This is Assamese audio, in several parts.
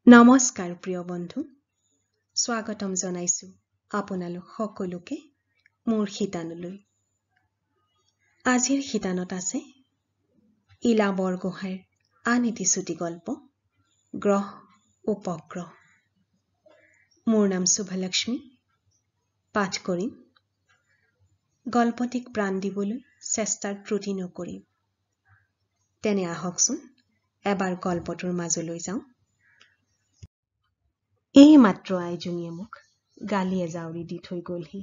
নমস্কাৰ প্ৰিয় বন্ধু, স্বাগতম জনাইছো আপোনালোক সকলোকে মোৰ শিতানলৈ। আজিৰ শিতানত আছে ইলা বৰগোহাঁইৰ আন এটি চুটি গল্প গ্ৰহ উপগ্ৰহ। মোৰ নাম শুভলক্ষ্মী, পাঠ কৰিম। গল্পটিক প্ৰাণ দিবলৈ চেষ্টাৰ ত্ৰুটি নকৰিম। তেনে আহকচোন এবাৰ গল্পটোৰ মাজলৈ যাওঁ। এই মাত্ৰ আইজনীয়ে মোক গালি এজাউৰি দি থৈ গ'লহি।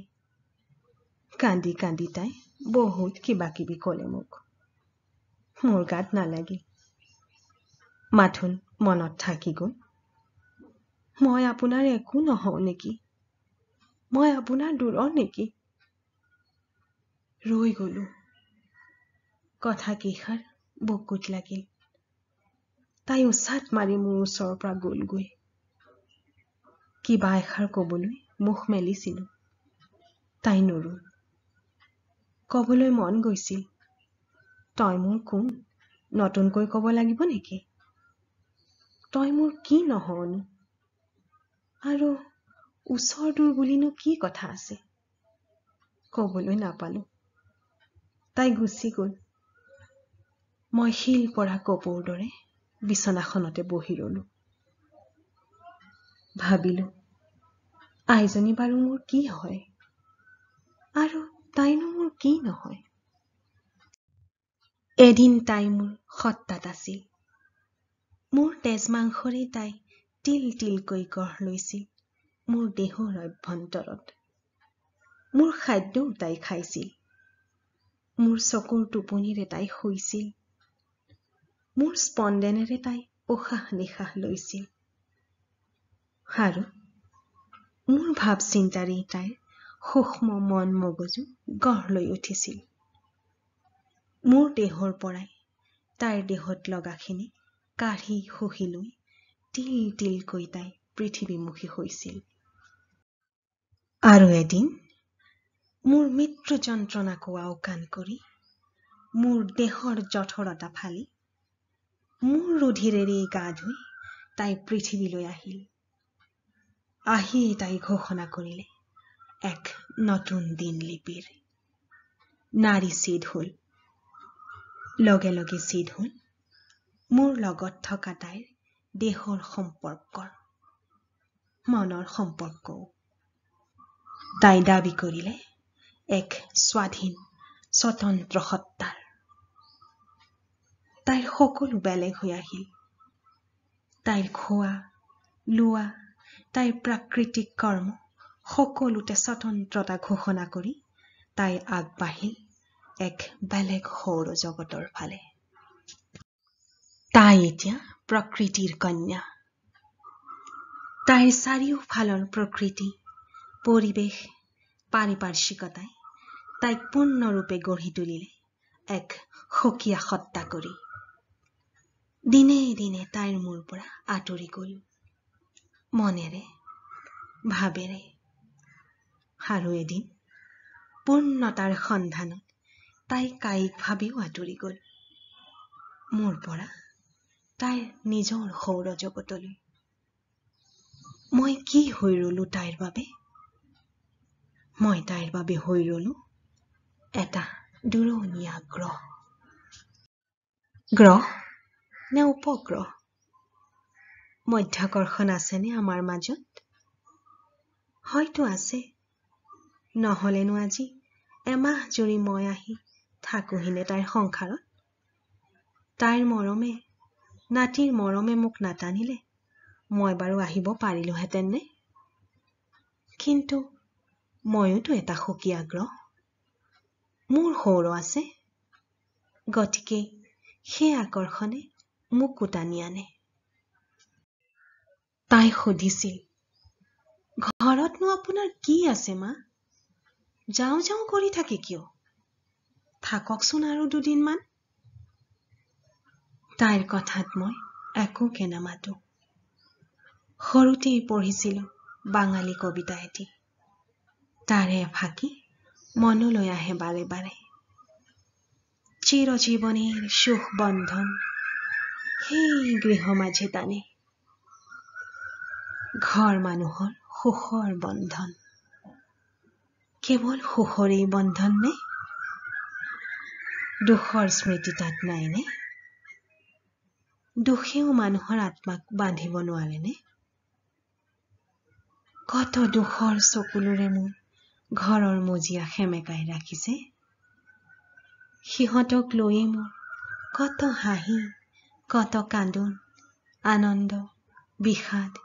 কান্দি কান্দি তাই বহুত কিবা কিবি ক'লে মোক। মোৰ গাত নালাগিল। মাথোন মনত থাকি গ'ল। মই আপোনাৰ একো নহওঁ নেকি? মই আপোনাৰ দূৰৰ নেকি? ৰৈ গ'লো। কথা কেইষাৰ বুকুত লাগিল। তাই উচাত মাৰি মোৰ ওচৰৰ পৰা গ'লগৈ। কিবা এষাৰ ক'বলৈ মুখ মেলিছিলো। তাই নৰল। ক'বলৈ মন গৈছিল, তই মোৰ কোন? নতুনকৈ ক'ব লাগিব নেকি? তই মোৰ কি নহওঁনো? আৰু ওচৰ দূৰ বুলিনো কি কথা আছে? ক'বলৈ নাপালো। তাই গুচি গ'ল। মই শিল পৰা কপৌৰ দৰে বিচনাখনতে বহি ৰলো। ভাবিলো, আইজনী বাৰু মোৰ কি হয়? আৰু তাইনো মোৰ কি নহয়? এদিন তাই মোৰ সত্তাত আছিল। মোৰ তেজ মাংসৰে তাই তিল তিলকৈ গঢ় লৈছিল মোৰ দেহৰ অভ্যন্তৰত। মোৰ খাদ্যও তাই খাইছিল। মোৰ চকুৰ টোপনিৰে তাই শুইছিল। মোৰ স্পন্দনেৰে তাই উশাহ নিশাহ লৈছিল। আৰু মোৰ ভাৱ চিন্তাৰে তাইৰ সূক্ষ্ম মন মগজু গঢ় লৈ উঠিছিল। মোৰ দেহৰ পৰাই তাইৰ দেহত লগাখিনি কাঢ়ি শুহি লৈ তিল তিলকৈ তাই পৃথিৱীমুখী হৈছিল। আৰু এদিন মোৰ মৃত্যু যন্ত্ৰণাকো আওকাণ কৰি মোৰ দেহৰ জঠৰতা ফালি মোৰ ৰুধিৰেৰে গা ধুই তাই পৃথিৱীলৈ আহিল। আহিয়েই তাই ঘোষণা কৰিলে এক নতুন দিনলিপিৰ। নাৰী ছিদ হল। লগে লগে ছিদ হল মোৰ লগত থকা তাইৰ দেহৰ সম্পৰ্কৰ, মনৰ সম্পৰ্কও। তাই দাবী কৰিলে এক স্বাধীন স্বতন্ত্ৰ সত্তাৰ। তাইৰ সকলো বেলেগ হৈ আহিল। তাইৰ খোৱা লোৱা, তাইৰ প্ৰাকৃতিক কৰ্ম সকলোতে স্বতন্ত্ৰতা ঘোষণা কৰি তাই আগবাঢ়িল এক বেলেগ সৌৰজগতৰ ফালে। তাই এতিয়া প্ৰকৃতিৰ কন্যা। তাইৰ চাৰিওফালৰ প্ৰকৃতি, পৰিৱেশ, পাৰিপাৰ্শ্বিকতাই তাইক পূৰ্ণৰূপে গঢ়ি তুলিলে এক সুকীয়া সত্তা কৰি। দিনে দিনে তাইৰ মোৰ পৰা আঁতৰি গ'ল, মনেৰে ভাবেৰে। আৰু এদিন পূৰ্ণতাৰ সন্ধানত তাই কায়িকভাৱেও আঁতৰি গ'ল মোৰ পৰা তাইৰ নিজৰ সৌৰজগতলৈ। মই কি হৈ ৰলো তাইৰ বাবে? মই তাইৰ বাবে হৈ ৰলো এটা দূৰণীয়া গ্ৰহ। গ্ৰহ নে উপগ্ৰহ? মধ্যাকৰ্ষণ আছেনে আমাৰ মাজত? হয়তো আছে। নহলেনো আজি এমাহ জুৰি মই আহি থাকোহিনে তাইৰ সংসাৰত? তাইৰ মৰমে, নাতিৰ মৰমে মোক নাটানিলে মই বাৰু আহিব পাৰিলোহেঁতেন নে? কিন্তু ময়োতো এটা সুকীয়া গ্ৰহ। মোৰ সৌৰ আছে। গতিকে সেই আকৰ্ষণে মোকো টানি আনে। তাই সুধিছিল, ঘৰতনো আপোনাৰ কি আছে মা? যাওঁ যাওঁ কৰি থাকে কিয়? থাককচোন আৰু দুদিনমান। তাইৰ কথাত মই একোকে নামাতো। সৰুতেই পঢ়িছিলো বাঙালী কবিতা এটি। তাৰে এফাকি মনলৈ আহে বাৰে বাৰে। চিৰজীৱনেৰ সুখ বন্ধন সেই গৃহ মাঝে টানে। ঘৰ মানুহৰ সুখৰ বন্ধন। কেৱল সুখৰেই বন্ধন নে? দুখৰ স্মৃতি তাত নাইনে? দুখেও মানুহৰ আত্মাক বান্ধিব নোৱাৰেনে? কত দুখৰ চকুলোৰে মোৰ ঘৰৰ মজিয়া সেমেকাই ৰাখিছে। সিহঁতক লৈয়ে মোৰ কত হাঁহি, কত কান্দোন, আনন্দ, বিষাদ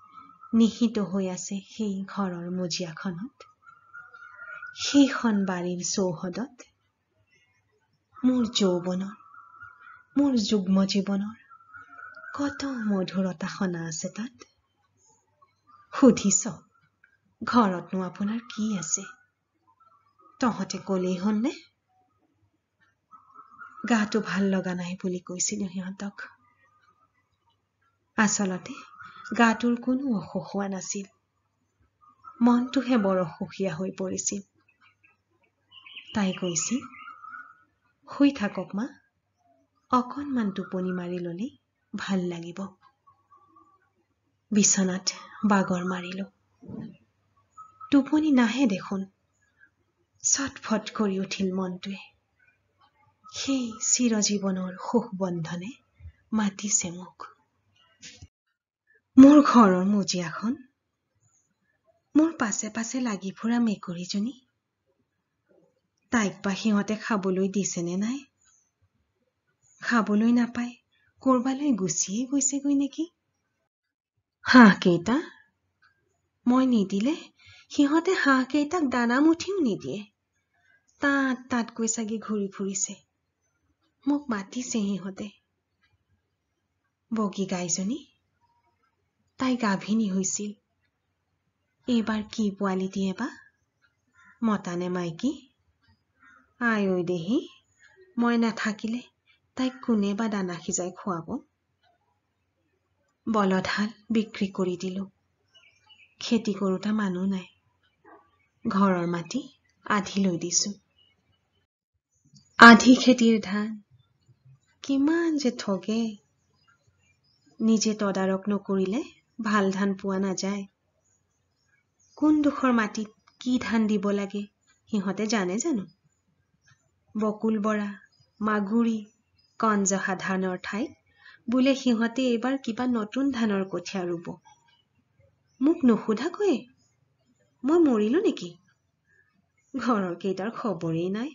নিহিত হৈ আছে সেই ঘৰৰ মজিয়াখনত। সেইখন বাৰীৰ চৌহদত মোৰ যৌৱনৰ, মোৰ যুগ্ম জীৱনৰ কত মধুৰতা সনা আছে তাত। সুধিছ ঘৰতনো আপোনাৰ কি আছে? তহঁতে কলেই হল নে? গাটো ভাল লগা নাই বুলি কৈছিলো সিহঁতক। আচলতে গাটোৰ কোনো অসুখ হোৱা নাছিল, মনটোহে বৰ অসুখীয়া হৈ পৰিছিল। তাই কৈছিল, শুই থাকক মা, অকণমান টোপনি মাৰি ললেই ভাল লাগিব। বিছনাত বাগৰ মাৰিলো। টোপনি নাহে দেখোন। ছটফট কৰি উঠিল মনটোৱে। সেই চিৰজীৱনৰ সুখ বন্ধনে মাতিছে মোক। মোৰ ঘৰৰ মজিয়াখন, মোৰ পাছে পাছে লাগি ফুৰা মেকুৰীজনী, তাইক বা সিহঁতে খাবলৈ দিছেনে নাই? খাবলৈ নাপাই কৰবালৈ গুচিয়ে গৈছেগৈ নেকি? হাঁহকেইটা, মই নিদিলে সিহঁতে হাঁহকেইটাক দানা মুঠিও নিদিয়ে। তাতকৈ চাগে ঘূৰি ফুৰিছে। মোক মাতিছে সিহঁতে। বগী গাইজনী, তাই গাভিনী হৈছিল। এইবাৰ কি পোৱালি দিয়ে বা? মতা নে মাইকী? আই ঐ দেহি, মই নাথাকিলে তাইক কোনে বা দানা সিজাই খুৱাব? বলদহাল বিক্ৰী কৰি দিলো। খেতি কৰোতা মানুহ নাই। ঘৰৰ মাটি আধি লৈ দিছো। আধি খেতিৰ ধান কিমান যে ঠগে। নিজে তদাৰক নকৰিলে ভাল ধান পোৱা নাযায়। কোনডোখৰ মাটিত কি ধান দিব লাগে সিহঁতে জানে জানো? বকুল বৰা, মাগুৰী, কণজহা ধানৰ ঠাইত বোলে সিহঁতে এইবাৰ কিবা নতুন ধানৰ কঠীয়া ৰুব। মোক নুসুধাকৈয়ে মই মৰিলো নেকি? ঘৰৰ কেইটাৰ খবৰেই নাই।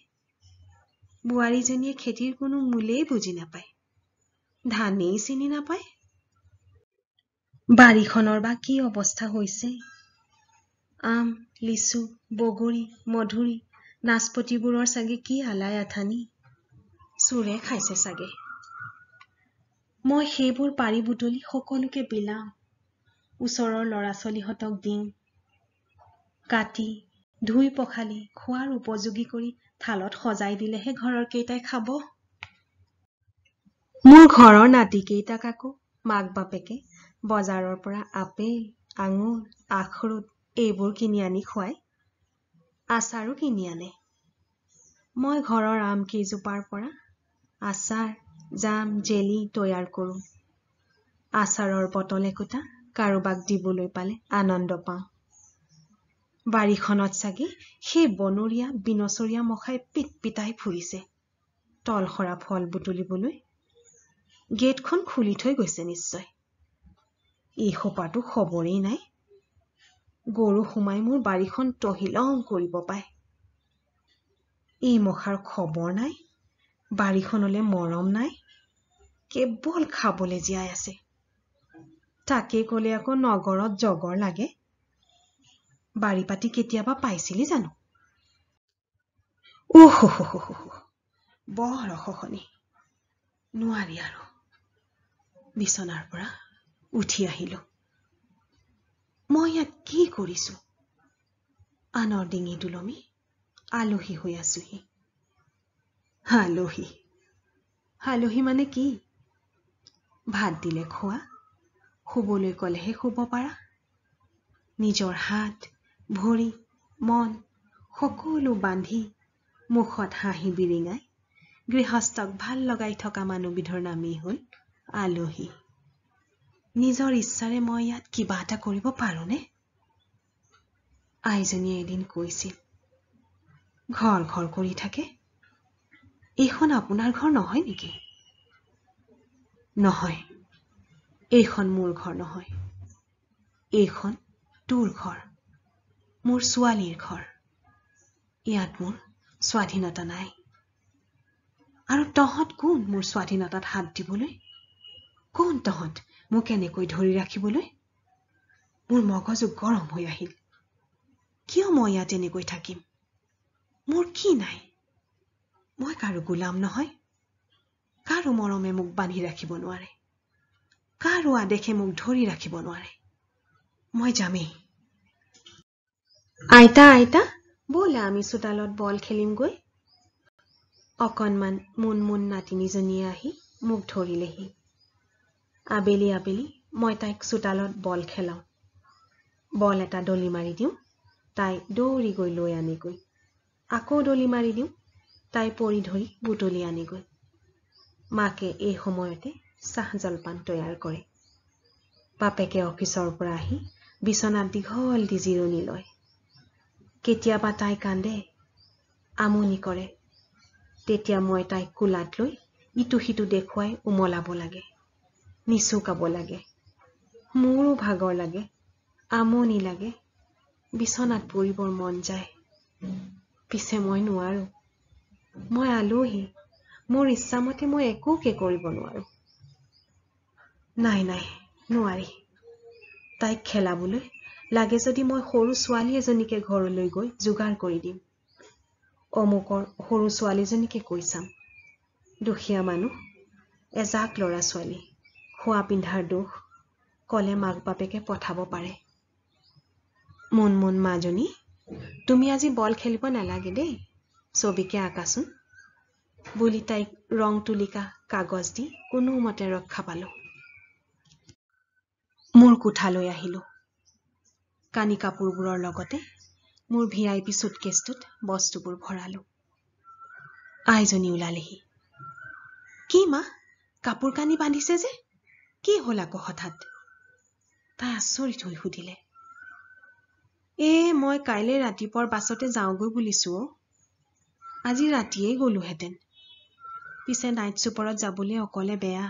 বোৱাৰীজনীয়ে খেতিৰ কোনো মূলেই বুজি নাপায়, ধানেই চিনি নাপায়। বাৰীখনৰ বা কি অৱস্থা হৈছে? আম, লিচু, বগৰী, মধুৰী, নাচপতিবোৰৰ চাগে কি আলাই আথানি। চোৰে খাইছে চাগে। মই সেইবোৰ পাৰি বুটলি সকলোকে বিলাম। ওচৰৰ ল'ৰা ছোৱালীহঁতক দিম। কাটি ধুই পখালি খোৱাৰ উপযোগী কৰি থালত সজাই দিলেহে ঘৰৰ কেইটাই খাব। মোৰ ঘৰৰ নাতিকেইটাক আকৌ মাক বাপেকে বজাৰৰ পৰা আপেল, আঙুৰ, আখৰোট এইবোৰ কিনি আনি খুৱাই। আচাৰো কিনি আনে। মই ঘৰৰ আম কেইজোপাৰ পৰা আচাৰ, জাম, জেলি তৈয়াৰ কৰোঁ। আচাৰৰ বটল একোটা কাৰোবাক দিবলৈ পালে আনন্দ পাওঁ। বাৰীখনত চাগে সেই বনৰীয়া বিনচৰীয়া মখাই পিট পিতাই ফুৰিছে তলসৰা ফল বুটলিবলৈ। গেটখন খুলি থৈ গৈছে নিশ্চয়। এই সোপাটো খবৰেই নাই। গৰু সোমাই মোৰ বাৰীখন তহিলং কৰিব পায়। এই মখাৰ খবৰ নাই, বাৰীখনলৈ মৰম নাই, কেৱল খাবলৈ জীয়াই আছে। তাকে কলে আকৌ নগৰত জগৰ লাগে। বাৰী পাতি কেতিয়াবা পাইছিলি জানো? বৰ অসহনি। নোৱাৰি আৰু। বিছনাৰ পৰা উঠি আহিলো। মই ইয়াত কি কৰিছো? আনৰ ডিঙি দুলমি আলহী হৈ আছোহি। আলহী আলহী মানে কি? ভাত দিলে খোৱা, শুবলৈ কলেহে শুব পাৰা। নিজৰ হাত, ভৰি, মন সকলো বান্ধি মুখত হাঁহি বিৰিঙাই গৃহস্থক ভাল লগাই থকা মানুহবিধৰ নামেই হ'ল আলহী। নিজৰ ইচ্ছাৰে মই ইয়াত কিবা এটা কৰিব পাৰোঁনে? আইজনীয়ে এদিন কৈছিল, ঘৰ ঘৰ কৰি থাকে। এইখন আপোনাৰ ঘৰ নহয় নেকি? নহয়, এইখন মোৰ ঘৰ নহয়। এইখন তোৰ ঘৰ, মোৰ ছোৱালীৰ ঘৰ। ইয়াত মোৰ স্বাধীনতা নাই। আৰু তহঁত কোন মোৰ স্বাধীনতাত হাত দিবলৈ? কোন তহঁত মোক এনেকৈ ধৰি ৰাখিবলৈ? মোৰ মগজু গৰম হৈ আহিল। কিয় মই ইয়াত এনেকৈ থাকিম? মোৰ কি নাই? মই কাৰো গোলাম নহয়। কাৰো মৰমে মোক বান্ধি ৰাখিব নোৱাৰে। কাৰো আদেশে মোক ধৰি ৰাখিব নোৱাৰে। মই যামেই। আইতা আইতা, ব'লা আমি চোতালত বল খেলিমগৈ। অকণমান মুনমুন নাতিনীজনীয়ে আহি মোক ধৰিলেহি। আবেলি আবেলি মই তাইক চোতালত বল খেলাওঁ। বল এটা দলি মাৰি দিওঁ, তাই দৌৰি গৈ লৈ আনেগৈ। আকৌ দলি মাৰি দিওঁ, তাই পৰি ধৰি বুটলি আনেগৈ। মাকে এই সময়তে চাহ জলপান তৈয়াৰ কৰে। বাপেকে অফিচৰ পৰা আহি বিচনাত দীঘল দি জিৰণি লয়। কেতিয়াবা তাই কান্দে, আমনি কৰে। তেতিয়া মই তাইক কোলাত লৈ ইটো সিটো দেখুৱাই উমলাব লাগে, নিচুকাব লাগে। মোৰো ভাগৰ লাগে, আমনি লাগে, বিচনাত পৰিবৰ মন যায়। পিছে মই নোৱাৰো। মই আলহী, মোৰ ইচ্ছামতে মই একোকে কৰিব নোৱাৰো। নাই নাই, নোৱাৰি। তাইক খেলাবলৈ লাগে যদি মই সৰু ছোৱালী এজনীকে ঘৰলৈ গৈ যোগাৰ কৰি দিম। অমুকৰ সৰু ছোৱালীজনীকে কৈ চাম। দুখীয়া মানুহ, এজাক ল'ৰা ছোৱালী, খোৱা পিন্ধাৰ দুখ, কলে মাক বাপেকে পঠাব পাৰে। মুনমুন মাজনী, তুমি আজি বল খেলিব নালাগে দেই, ছবিকে আঁকাচোন বুলি তাইক ৰং তুলিকা কাগজ দি কোনোমতে ৰক্ষা পালো। মোৰ কোঠালৈ আহিলো। কানি কাপোৰবোৰৰ লগতে মোৰ VIP চুটকেছটোত বস্তুবোৰ ভৰালো। আইজনী ওলালেহি। কি মা, কাপোৰ কানি বান্ধিছে যে? কি হ'ল আকৌ হঠাৎ? তাই আচৰিত হৈ সুধিলে। মই কাইলৈ ৰাতিপুৱাৰ বাছতে যাওঁগৈ বুলিছো। আজি ৰাতিয়েই গলোহেঁতেন। পিছে নাইট চুপাৰত যাবলৈ অকলে বেয়া।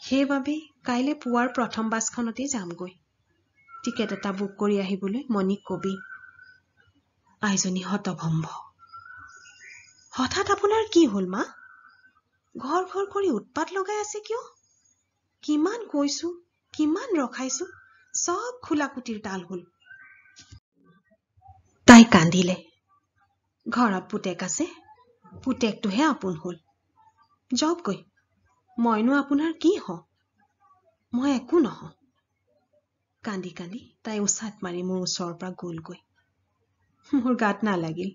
সেইবাবে কাইলৈ পুৱাৰ প্ৰথম বাছখনতেই যামগৈ। টিকেট এটা বুক কৰি আহিবলৈ মণিক কবি। আইজনী হতভম্ব। হঠাৎ আপোনাৰ কি হ'ল মা? ঘৰ ঘৰ কৰি উৎপাত লগাই আছে কিয়? কিমান কৈছো, কিমান ৰখাইছো, চব খোলাকুটিৰ তাল হ'ল। তাই কান্দিলে। ঘৰত পুতেক আছে, পুতেকটোহে আপোন হ'ল। যাওকগৈ, মইনো আপোনাৰ কি হওঁ? মই একো নহওঁ। কান্দি কান্দি তাই উচাত মাৰি মোৰ ওচৰৰ পৰা গ'লগৈ। মোৰ গাত নালাগিল।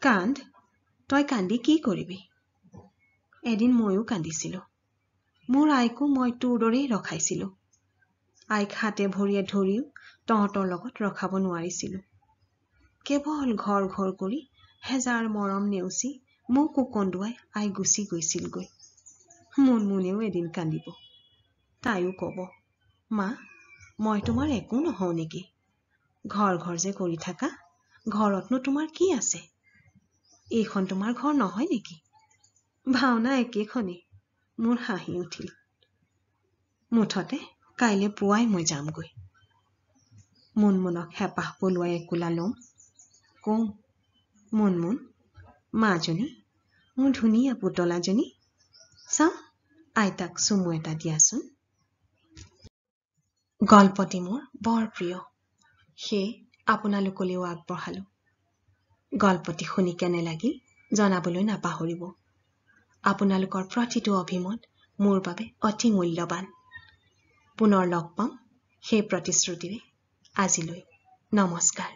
কান্দ, তই কান্দি কি কৰিবি? এদিন ময়ো কান্দিছিলো। মোৰ আইকো মই তোৰ দৰেই ৰখাইছিলো। আইক হাতে ভৰিয়ে ধৰিও তহঁতৰ লগত ৰখাব নোৱাৰিছিলো। কেৱল ঘৰ ঘৰ কৰি হেজাৰ মৰম নেওচি মোক কন্দুৱাই আই গুচি গৈছিলগৈ। মুনমুনেও এদিন কান্দিব। তাইও কব, মা, মই তোমাৰ একো নহওঁ নেকি? ঘৰ ঘৰ যে কৰি থাকা, ঘৰতনো তোমাৰ কি আছে? এইখন তোমাৰ ঘৰ নহয় নেকি? ভাওনা একেখনেই। মোৰ হাঁহি উঠিল। মুঠতে কাইলৈ পুৱাই মই যামগৈ। মুনমুনক হেঁপাহ পলুৱাই একোলা লম। কওঁ, মুনমুন, মাজনী, মোৰ ধুনীয়া পুতলাজনী, চাওঁ আইতাক চুমু এটা দিয়াচোন। গল্পটি মোৰ বৰ প্ৰিয়, সেয়ে আপোনালোকলৈও আগবঢ়ালো। গল্পটি শুনি কেনে লাগিল জনাবলৈ নাপাহৰিব। আপোনালোকৰ প্ৰতিটো অভিমত মোৰ বাবে অতি মূল্যৱান। পুনৰ লগ পাম সেই প্ৰতিশ্ৰুতিৰে। আজিলৈ নমস্কাৰ।